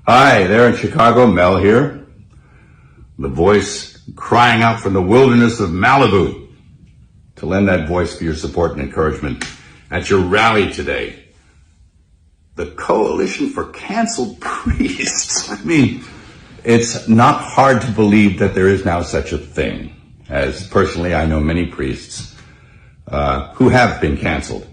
Hi, there in Chicago, Mel here. The voice crying out from the wilderness of Malibu to lend that voice for your support and encouragement at your rally today. The Coalition for Canceled Priests. I mean, it's not hard to believe that there is now such a thing, as personally I know many priests who have been canceled.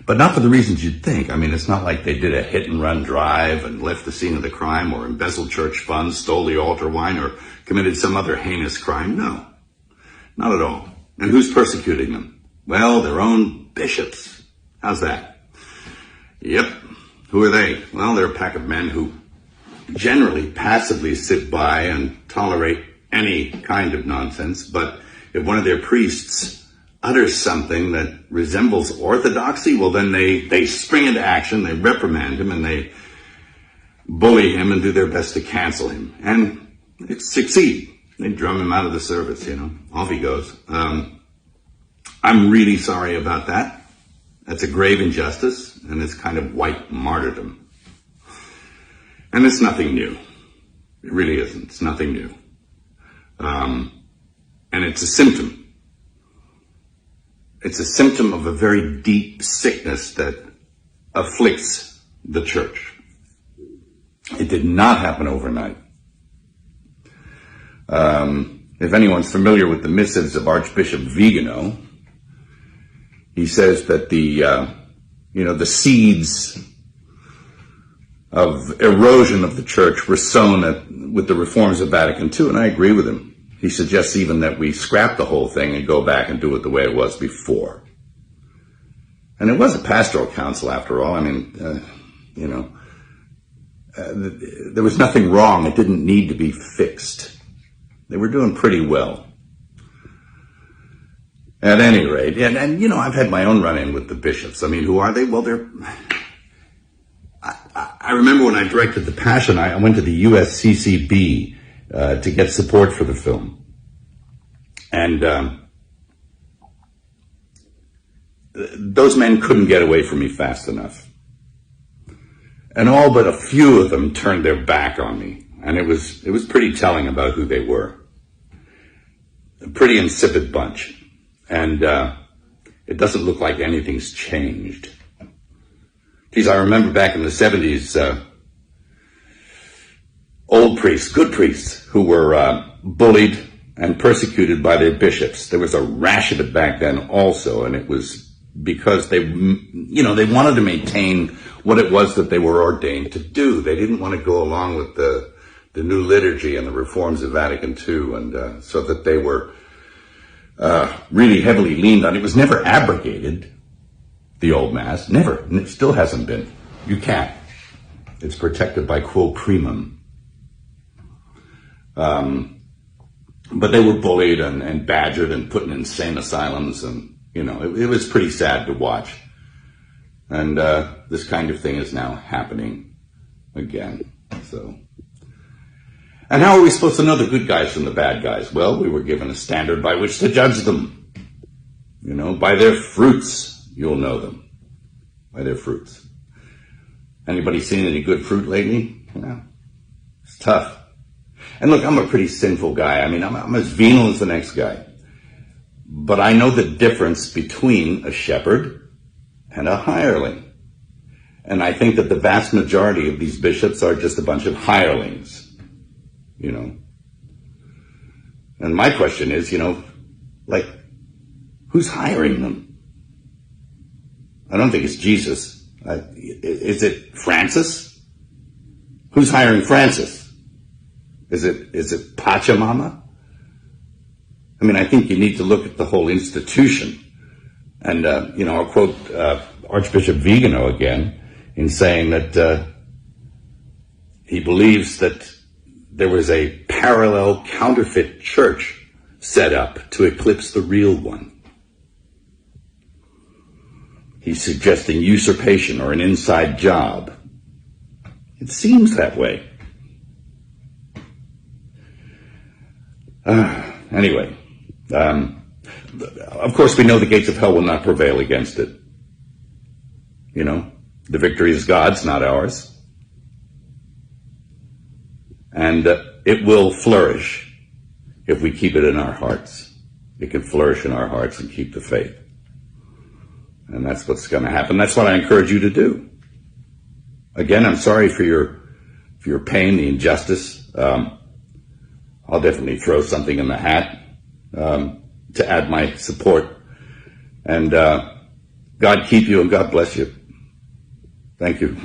But not for the reasons you'd think. I mean, it's not like they did a hit-and-run drive and left the scene of the crime or embezzled church funds, stole the altar wine, or committed some other heinous crime. No, not at all. And who's persecuting them? Well, their own bishops. How's that? Yep. Who are they? Well, they're a pack of men who generally passively sit by and tolerate any kind of nonsense. But if one of their priests utters something that resembles orthodoxy, well, then they spring into action, they reprimand him, and they bully him and do their best to cancel him. And they succeed. They drum him out of the service, Off he goes. I'm really sorry about that. That's a grave injustice, and it's kind of white martyrdom. And it's nothing new. It really isn't. It's nothing new. And it's a symptom. It's a symptom of a very deep sickness that afflicts the church. It did not happen overnight. If anyone's familiar with the missives of Archbishop Vigano, he says that the seeds of erosion of the church were sown with the reforms of Vatican II, and I agree with him. He suggests even that we scrap the whole thing and go back and do it the way it was before. And it was a pastoral council after all. I mean, there was nothing wrong. It didn't need to be fixed. They were doing pretty well. At any rate, and I've had my own run-in with the bishops. I mean, who are they? Well, I remember when I directed The Passion, I went to the USCCB to get support for the film. And those men couldn't get away from me fast enough. And all but a few of them turned their back on me. And it was pretty telling about who they were. A pretty insipid bunch. And it doesn't look like anything's changed. Geez, I remember back in the 70s, old priests, good priests, who were bullied and persecuted by their bishops. There was a rash of it back then also, and it was because they wanted to maintain what it was that they were ordained to do. They didn't want to go along with the new liturgy and the reforms of Vatican II, and so that they were really heavily leaned on. It was never abrogated, the old Mass. Never. And it still hasn't been. You can't. It's protected by quo primum. But they were bullied and badgered and put in insane asylums, and it was pretty sad to watch. And this kind of thing is now happening again. So, and how are we supposed to know the good guys from the bad guys? Well, we were given a standard by which to judge them. By their fruits, you'll know them. By their fruits. Anybody seen any good fruit lately? Well, it's tough. And look, I'm a pretty sinful guy. I mean, I'm as venal as the next guy. But I know the difference between a shepherd and a hireling. And I think that the vast majority of these bishops are just a bunch of hirelings. And my question is, who's hiring them? I don't think it's Jesus. Is it Francis? Who's hiring Francis? Is it Pachamama? I mean, I think you need to look at the whole institution. And, I'll quote Archbishop Vigano again in saying that he believes that there was a parallel counterfeit church set up to eclipse the real one. He's suggesting usurpation or an inside job. It seems that way. Anyway, of course we know the gates of hell will not prevail against it. The victory is God's, not ours. And it will flourish if we keep it in our hearts. It can flourish in our hearts and keep the faith. And that's what's going to happen. That's what I encourage you to do. Again, I'm sorry for your pain, the injustice. I'll definitely throw something in the hat to add my support. And God keep you and God bless you. Thank you.